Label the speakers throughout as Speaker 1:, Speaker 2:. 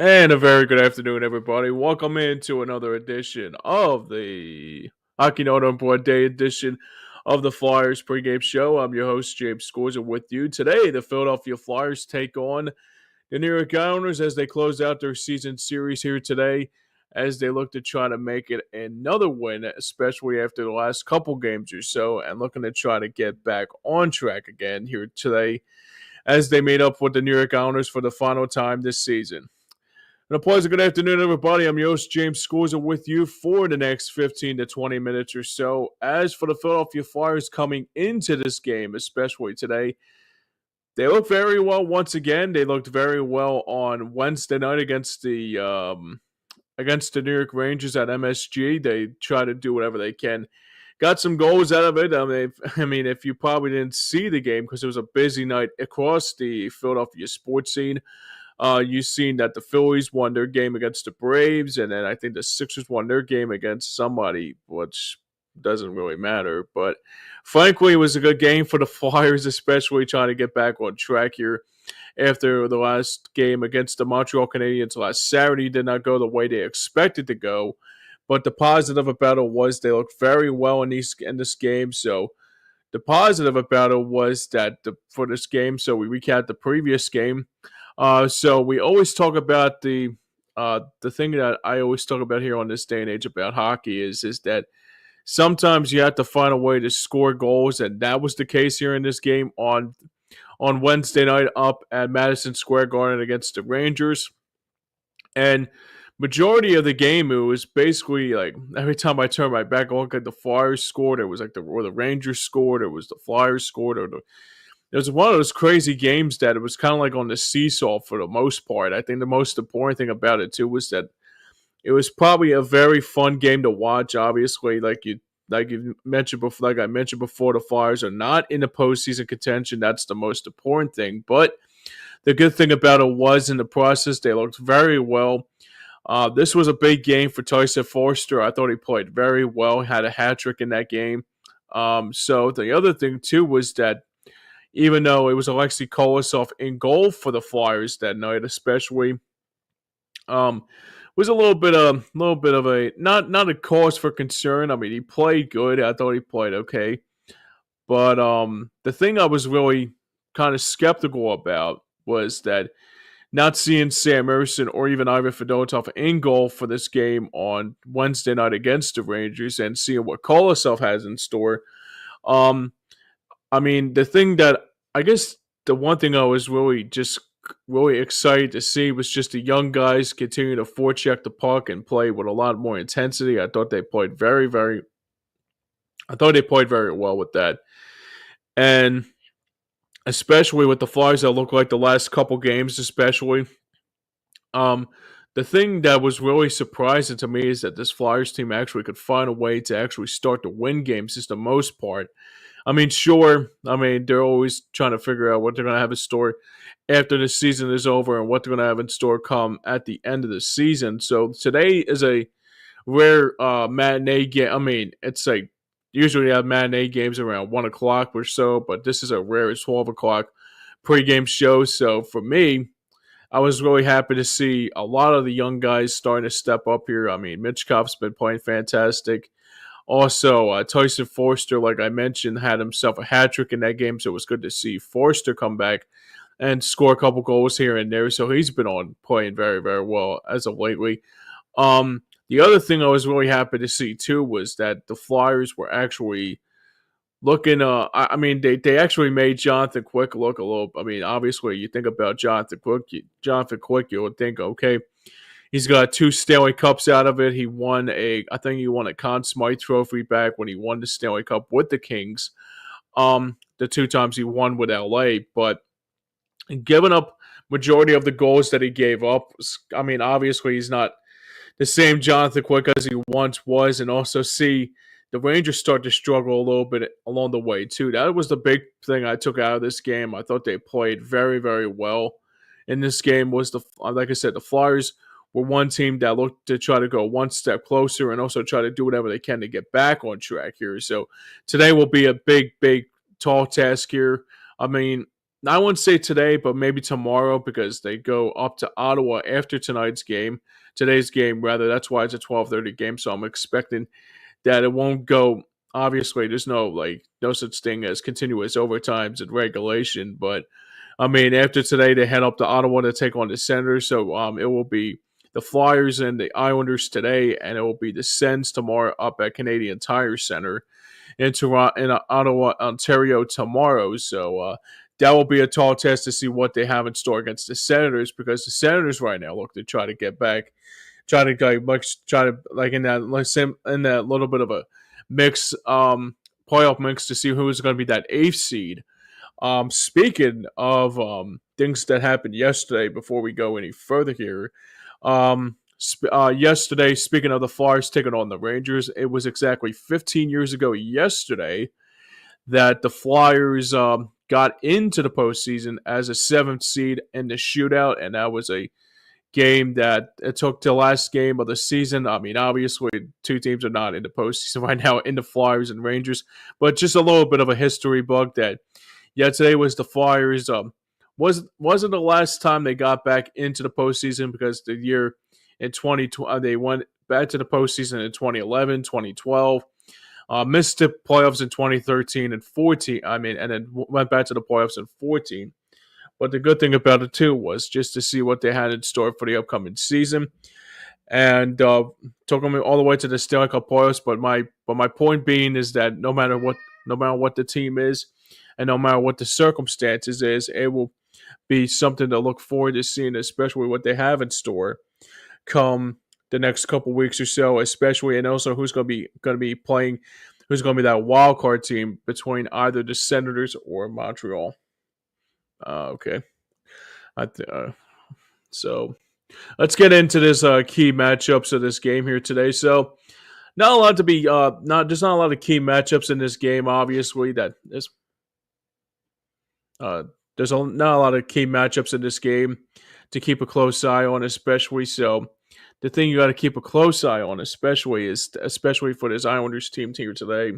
Speaker 1: And a very good afternoon, everybody. Welcome into another edition of the Hockey Note on Board Day edition of the Flyers pregame show. I'm your host, James Scorza, with you. Today, the Philadelphia Flyers take on the New York Islanders as they close out their season series here today, as they look to try to make it another win, especially after the last couple games or so, and looking to try to get back on track again here today as they meet up with the New York Islanders for the final time this season. And a pleasant good afternoon, everybody. I'm your host, James Scorza, with you for the next 15 to 20 minutes or so. As for the Philadelphia Flyers coming into this game, especially today, they look very well once again. They looked very well on Wednesday night against the New York Rangers at MSG. They try to do whatever they can. Got some goals out of it. I mean, if you probably didn't see the game because it was a busy night across the Philadelphia sports scene, you've seen that the Phillies won their game against the Braves, and then I think the Sixers won their game against somebody, which doesn't really matter. But frankly, it was a good game for the Flyers, especially trying to get back on track here after the last game against the Montreal Canadiens last Saturday did not go the way they expected to go. But the positive about it was they looked very well in this game. So the positive about it was that for this game, so we recapped the previous game. So we always talk about the thing that I always talk about here on this day and age about hockey is that sometimes you have to find a way to score goals, and that was the case here in this game on Wednesday night up at Madison Square Garden against the Rangers. And majority of the game, it was basically like every time I turned my back, I looked at the Flyers scored. It was like the Rangers scored. It was the Flyers scored, or it was one of those crazy games that it was kind of like on the seesaw for the most part. I think the most important thing about it too was that it was probably a very fun game to watch. Obviously, like you mentioned before, like I mentioned before, the Flyers are not in the postseason contention. That's the most important thing. But the good thing about it was in the process they looked very well. This was a big game for Tyson Foerster. I thought he played very well. Had a hat trick in that game. So the other thing too was that even though it was Alexei Kolosov in goal for the Flyers that night, especially, was a little bit of a not a cause for concern. I mean, he played good. I thought he played okay, but the thing I was really kind of skeptical about was that not seeing Sam Emerson or even Ivan Fedotov in goal for this game on Wednesday night against the Rangers and seeing what Kolosov has in store. I mean, the thing that I guess the one thing I was really excited to see was just the young guys continue to forecheck the puck and play with a lot more intensity. I thought they played very well with that. And especially with the Flyers that look like the last couple games, especially. The thing that was really surprising to me is that this Flyers team actually could find a way to actually start to win games, just the most part. I mean, sure. I mean, they're always trying to figure out what they're going to have in store after the season is over and what they're going to have in store come at the end of the season. So today is a rare matinee game. I mean, it's like usually you have matinee games around 1 o'clock or so, but this is a rare 12 o'clock pregame show. So for me, I was really happy to see a lot of the young guys starting to step up here. I mean, Mitchkov's been playing fantastic. Also, Tyson Foerster, like I mentioned, had himself a hat trick in that game, so it was good to see Foerster come back and score a couple goals here and there. So he's been playing very, very well as of lately. The other thing I was really happy to see too was that the Flyers were actually looking. I mean, they actually made Jonathan Quick look a little. I mean, obviously, you think about Jonathan Quick, you would think, okay, he's got 2 Stanley Cups out of it. I think he won a Conn Smythe Trophy back when he won the Stanley Cup with the Kings. The 2 times he won with LA, but giving up majority of the goals that he gave up. I mean, obviously, he's not the same Jonathan Quick as he once was, and also see the Rangers start to struggle a little bit along the way too. That was the big thing I took out of this game. I thought they played very, very well in this game. Like I said, the Flyers were one team that looked to try to go one step closer and also try to do whatever they can to get back on track here. So today will be a big, big, tall task here. I mean, I wouldn't say today, but maybe tomorrow because they go up to Ottawa after today's game rather. That's why it's a 12:30 game. So I'm expecting that it won't go. Obviously, there's no such thing as continuous overtimes in regulation, but I mean after today they head up to Ottawa to take on the Senators. So it will be the Flyers and the Islanders today, and it will be the Sens tomorrow up at Canadian Tire Center in Toronto, in Ottawa, Ontario tomorrow. So that will be a tall test to see what they have in store against the Senators because the Senators right now look to try to get back, try to like in that little bit of a mix, playoff mix to see who is going to be that eighth seed. Speaking of things that happened yesterday, before we go any further here, yesterday, speaking of the Flyers taking on the Rangers, it was exactly 15 years ago yesterday that the Flyers got into the postseason as a seventh seed in the shootout, and that was a game that it took the last game of the season. I mean, obviously, two teams are not in the postseason right now, in the Flyers and Rangers, but just a little bit of a history bug that, yeah, today was the Flyers. Wasn't the last time they got back into the postseason because the year in 2020 they went back to the postseason in 2011, 2012. Missed the playoffs in 2013 and 14. I mean, and then went back to the playoffs in 14. But the good thing about it too was just to see what they had in store for the upcoming season, and took them all the way to the Stanley Cup playoffs. But my point being is that no matter what the team is, and no matter what the circumstances is, it will be something to look forward to seeing, especially what they have in store come the next couple weeks or so, especially, and also who's going to be playing, who's going to be that wild card team between either the Senators or Montreal. Okay, so let's get into this key matchups of this game here today. So not a lot to be not there's not a lot of key matchups in this game. Obviously, that is uh, not a lot of key matchups in this game to keep a close eye on, especially. So the thing you got to keep a close eye on, especially for this Islanders team here today,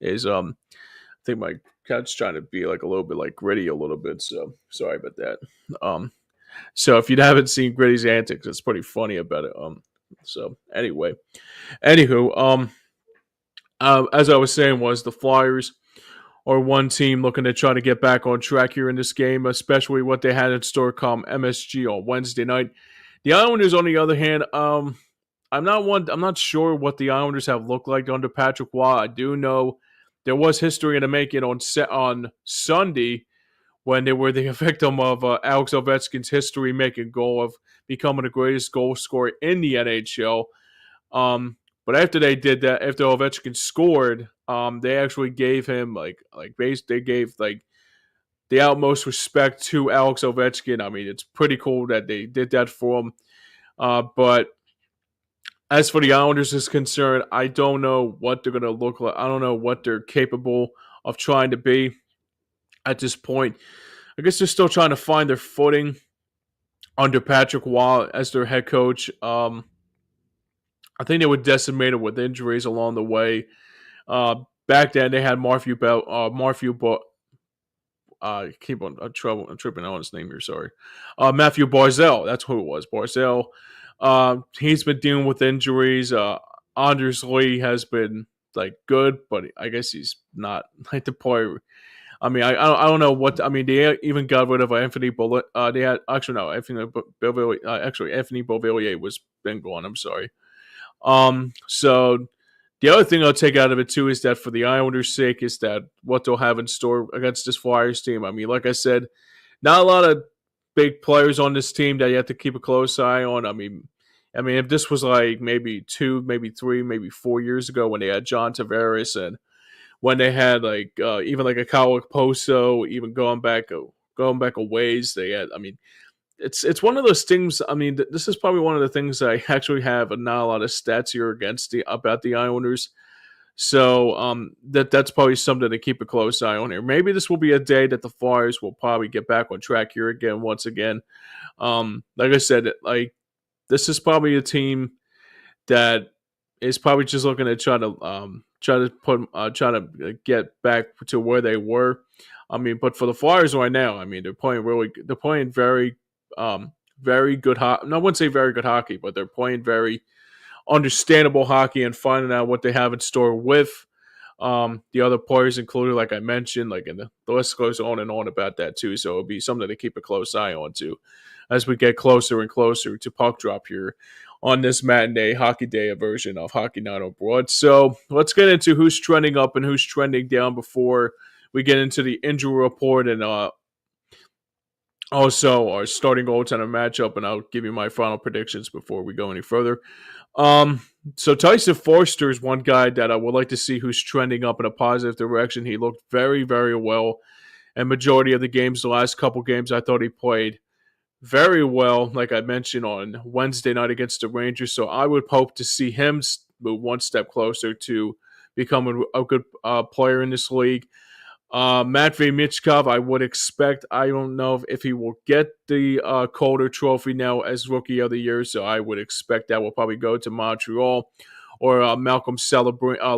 Speaker 1: is I think my cat's trying to be like a little bit like Gritty a little bit, so sorry about that. Um, so if you haven't seen Gritty's antics, it's pretty funny about it. So anyway, anywho, as I was saying, was the Flyers are one team looking to try to get back on track here in this game, especially what they had in store come MSG on Wednesday night. The Islanders, on the other hand, I'm not sure what the Islanders have looked like under Patrick Waugh. I do know there was history in the making on Sunday when they were the victim of Alex Ovechkin's history-making goal of becoming the greatest goal scorer in the NHL. But after they did that, after Ovechkin scored, they actually gave him they gave like the utmost respect to Alex Ovechkin. I mean, it's pretty cool that they did that for him. But as for the Islanders is concerned, I don't know what they're going to look like. I don't know what they're capable of trying to be at this point. I guess they're still trying to find their footing under Patrick Waugh as their head coach. I think they were decimated with injuries along the way. Back then, they had keep on I'm tripping on his name here. Sorry, Matthew Barzal. That's who it was. Barzal. He's been dealing with injuries. Anders Lee has been like good, but I guess he's not like the player. I mean, I don't know what. I mean, they even got rid of Anthony Bullet. They had actually no Anthony Beauvillier. Actually, Anthony Beauvillier was been gone. I'm sorry. So the other thing I'll take out of it too is that for the Islanders' sake, is that what they'll have in store against this Flyers team. I mean, like I said, not a lot of big players on this team that you have to keep a close eye on. I mean, if this was like maybe 2, maybe 3, maybe 4 years ago when they had John Tavares and when they had like even like a Kyle Poso, even going back a ways, they had. I mean, it's one of those things. I mean, this is probably one of the things I actually have not a lot of stats here about the Islanders. So that's probably something to keep a close eye on here. Maybe this will be a day that the Flyers will probably get back on track here again once again. Like I said, like this is probably a team that is probably just looking to try to get back to where they were. I mean, but for the Flyers right now, I mean, they're playing very, very good hockey. No, I wouldn't say very good hockey, but they're playing very understandable hockey and finding out what they have in store with the other players included, like I mentioned, like, and the list goes on and on about that too. So it'll be something to keep a close eye on too, as we get closer and closer to puck drop here on this matinee hockey day version of Hockey Night Abroad. So let's get into who's trending up and who's trending down before we get into the injury report and also our starting goaltender matchup. And I'll give you my final predictions before we go any further. So Tyson Foerster is one guy that I would like to see who's trending up in a positive direction. He looked very, very well. And majority of the games, the last couple games, I thought he played very well, like I mentioned on Wednesday night against the Rangers. So I would hope to see him move one step closer to becoming a good player in this league. Matvei Michkov, I would expect. I don't know if he will get the Calder Trophy now as Rookie of the Year, so I would expect that will probably go to Montreal or Malcolm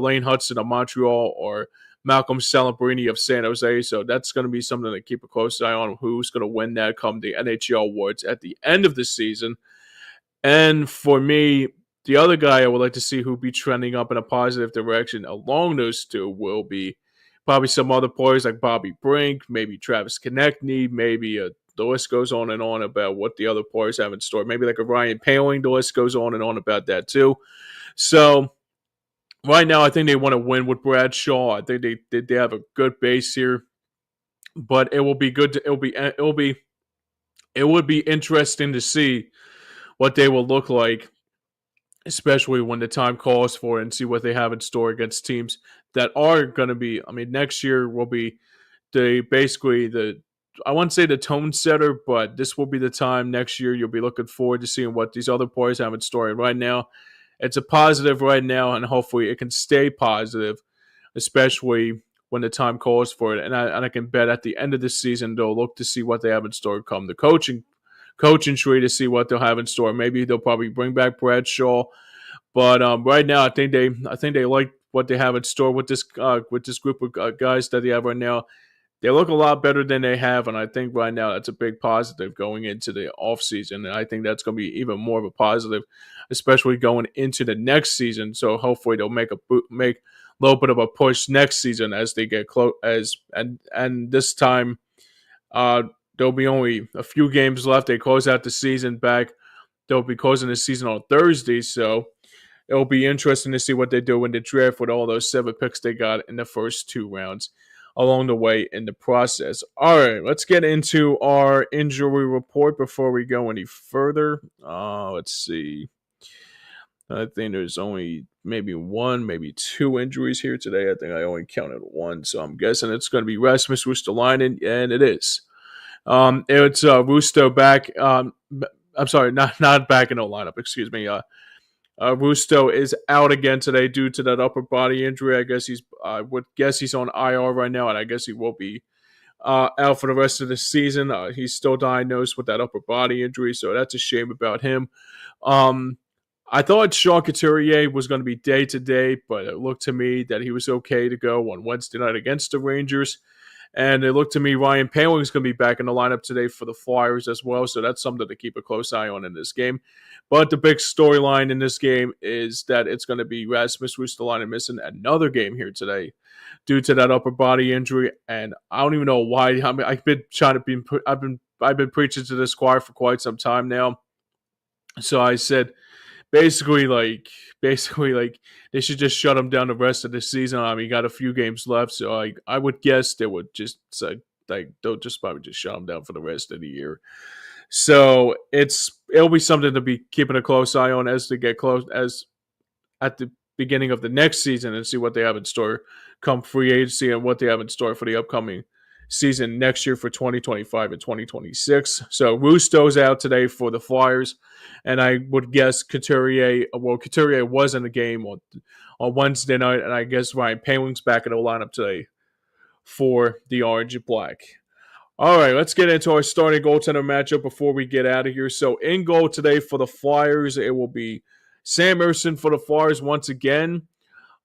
Speaker 1: Lane Hudson of Montreal or Malcolm Celebrini of San Jose. So that's going to be something to keep a close eye on. Who's going to win that come the NHL awards at the end of the season? And for me, the other guy I would like to see who be trending up in a positive direction along those two will be probably some other players like Bobby Brink, maybe Travis Konechny, maybe the list goes on and on about what the other players have in store. Maybe like a Ryan Poehling, the list goes on and on about that too. So right now, I think they want to win with Bradshaw. I think they have a good base here, but it will be good. It would be interesting to see what they will look like, especially when the time calls for it, and see what they have in store against teams that are going to be. I mean, next year will be I wouldn't say the tone setter, but this will be the time next year you'll be looking forward to seeing what these other players have in store. And right now, it's a positive right now, and hopefully it can stay positive, especially when the time calls for it. And I can bet at the end of the season they'll look to see what they have in store come the coaching tree to see what they'll have in store. Maybe they'll probably bring back Bradshaw, but right now I think they like what they have in store with this group of guys that they have right now. They look a lot better than they have, and I think right now that's a big positive going into the offseason. And I think that's going to be even more of a positive, especially going into the next season. So hopefully they'll make a little bit of a push next season as they get close. And this time, there'll be only a few games left. They close out the season back. They'll be closing the season on Thursday, so it'll be interesting to see what they do in the draft with all those 7 picks they got in the first 2 rounds along the way in the process. All right, let's get into our injury report before we go any further. Let's see. I think there's only maybe 1, maybe 2 injuries here today. I think I only counted 1, so I'm guessing it's going to be Rasmus Ristolainen, and it is. It's Rusto back. I'm sorry, not back in the lineup. Excuse me. Rusto is out again today due to that upper body injury. I would guess he's on IR right now, and I guess he will be out for the rest of the season. He's still diagnosed with that upper body injury, so that's a shame about him. I thought Sean Couturier was going to be day-to-day, but it looked to me that he was okay to go on Wednesday night against the Rangers. And it looked to me Ryan Poehling is going to be back in the lineup today for the Flyers as well, so that's something to keep a close eye on in this game. But the big storyline in this game is that it's going to be Rasmus Ristolainen missing another game here today due to that upper body injury, and I don't even know why. I mean, I've been preaching to this choir for quite some time now. So I said, basically, they should just shut him down the rest of the season. I mean, he got a few games left, so I would guess they would just say, they'll just probably just shut him down for the rest of the year. So it'll be something to be keeping a close eye on as they get close as at the beginning of the next season and see what they have in store come free agency and what they have in store for the upcoming season next year for 2025 and 2026. So Rusto's out today for the Flyers, and I would guess Couturier was in the game on Wednesday night, and I guess Ryan Poehling's back in the lineup today for the Orange and Black. All right, let's get into our starting goaltender matchup before we get out of here. So in goal today for the Flyers, it will be Sam Ersson for the Flyers once again.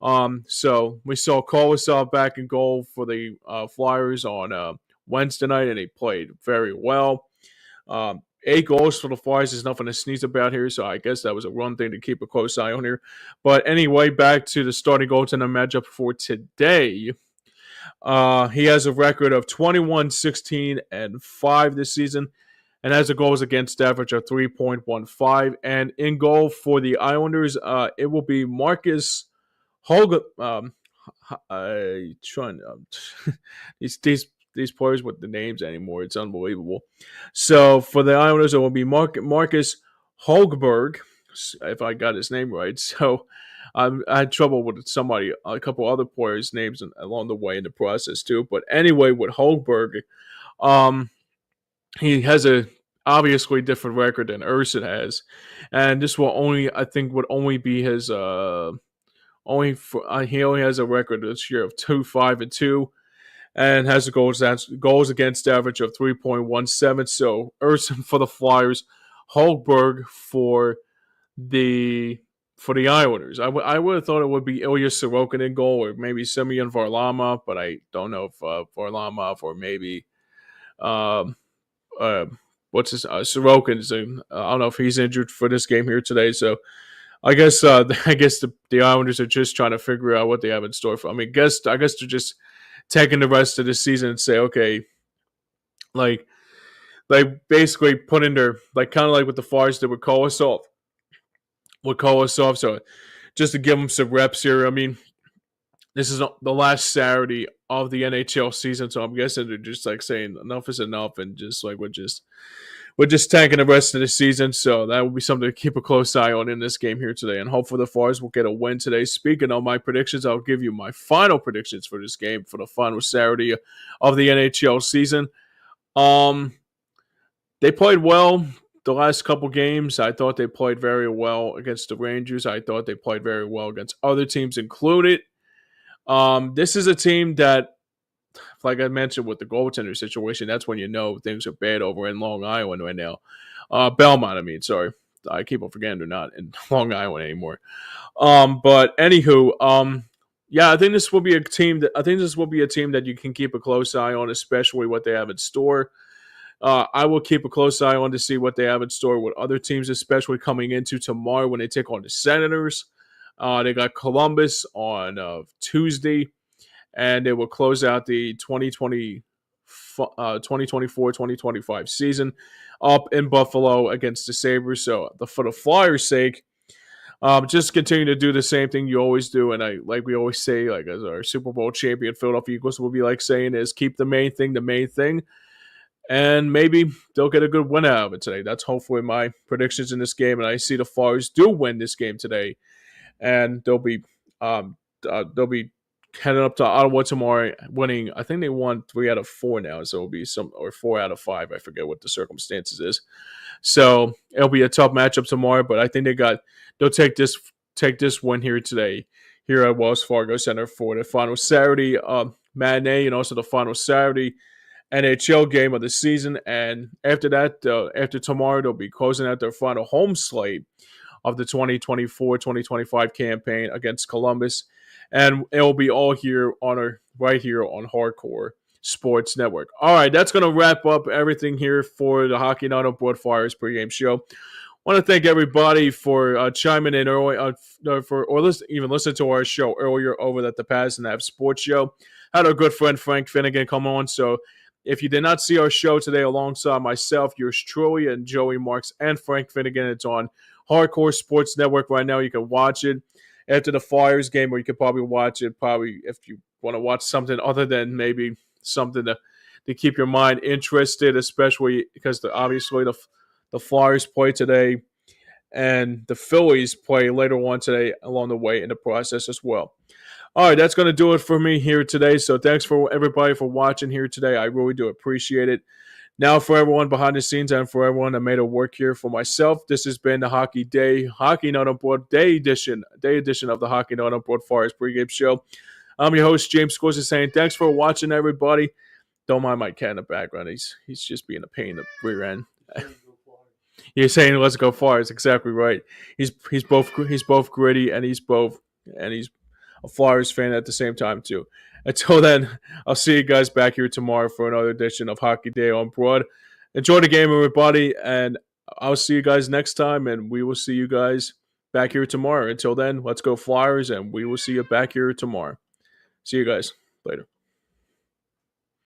Speaker 1: So we saw Kolosov back in goal for the Flyers on Wednesday night, and he played very well. 8 goals for the Flyers is nothing to sneeze about here, so I guess that was a run thing to keep a close eye on here. But anyway, back to the starting goaltender matchup for today. He has a record of 21, 16, and 5 this season, and has a goals against average of 3.15. And in goal for the Islanders, it will be Marcus Holga. Trying these players with the names anymore. It's unbelievable. So for the Islanders, it will be Marcus Holgberg, if I got his name right. So I had trouble with a couple other players' names along the way in the process too. But anyway, with Holgberg, he has a obviously different record than Urson has, and this will only be his he only has a record this year of 2-5-2, and has a goals against average of 3.17. So Urson for the Flyers, Holberg for the Islanders. I would have thought it would be Ilya Sorokin in goal, or maybe Semyon Varlamov, but I don't know if Varlamov or maybe what's his Sorokin. I don't know if he's injured for this game here today. So I guess the Islanders are just trying to figure out what they have in store for. I guess they're just taking the rest of the season and say, okay, like basically put in their kind of like what the Flyers did with Kolosov. So just to give them some reps here. This is the last Saturday of the NHL season, so I'm guessing they're just saying enough is enough, and just we're just tanking the rest of the season. So that will be something to keep a close eye on in this game here today, and hopefully the Flyers will get a win today. Speaking of my predictions, I'll give you my final predictions for this game for the final Saturday of the NHL season. They played well the last couple games. I thought they played very well against the Rangers. I thought they played very well against other teams included. This is a team that, like I mentioned with the goaltender situation, that's when you know things are bad over in Long Island right now. Belmont, sorry. I keep on forgetting they're not in Long Island anymore. But anywho, yeah, I think this will be a team that you can keep a close eye on, especially what they have in store. I will keep a close eye on to see what they have in store with other teams, especially coming into tomorrow when they take on the Senators. They got Columbus on Tuesday, and they will close out the 2024-2025 season up in Buffalo against the Sabres. So for the Flyers' sake, just continue to do the same thing you always do. And we always say, as our Super Bowl champion Philadelphia Eagles will be saying, is keep the main thing. And maybe they'll get a good win out of it today. That's hopefully my predictions in this game. And I see the Flyers do win this game today, and they'll be heading up to Ottawa tomorrow, winning. I think they won 3 out of 4 now, so it'll be 4 out of 5. I forget what the circumstances is. So it'll be a tough matchup tomorrow, but I think they'll take this win here today, here at Wells Fargo Center for the final Saturday matinee, and also the final Saturday NHL game of the season. And after that, after tomorrow, they'll be closing out their final home slate of the 2024-2025 campaign against Columbus. And it'll be all right here on Hardcore Sports Network. All right, that's going to wrap up everything here for the Hockey Night on Board Flyers pregame show. I want to thank everybody for chiming in early, even listen to our show earlier over at the Pass and Have Sports Show. Had our good friend Frank Finnegan come on. So if you did not see our show today alongside myself, yours truly, and Joey Marks and Frank Finnegan, it's on Hardcore Sports Network right now. You can watch it after the Flyers game, or you could probably watch it if you want to watch something other than maybe something to keep your mind interested, especially because obviously the Flyers play today and the Phillies play later on today along the way in the process as well. All right, that's going to do it for me here today. So thanks for everybody for watching here today. I really do appreciate it. Now, for everyone behind the scenes and for everyone that made it work here for myself, this has been the Hockey Night on Board Day edition of the Hockey Night on Board Flyers pregame show. I'm your host, James Scorza, saying thanks for watching, everybody. Don't mind my cat in the background. He's just being a pain in the rear end. You're saying let's go Flyers. Exactly right. He's both gritty and he's a Flyers fan at the same time too. Until then, I'll see you guys back here tomorrow for another edition of Hockey Day on Broad. Enjoy the game, everybody, and I'll see you guys next time, and we will see you guys back here tomorrow. Until then, let's go Flyers, and we will see you back here tomorrow. See you guys later.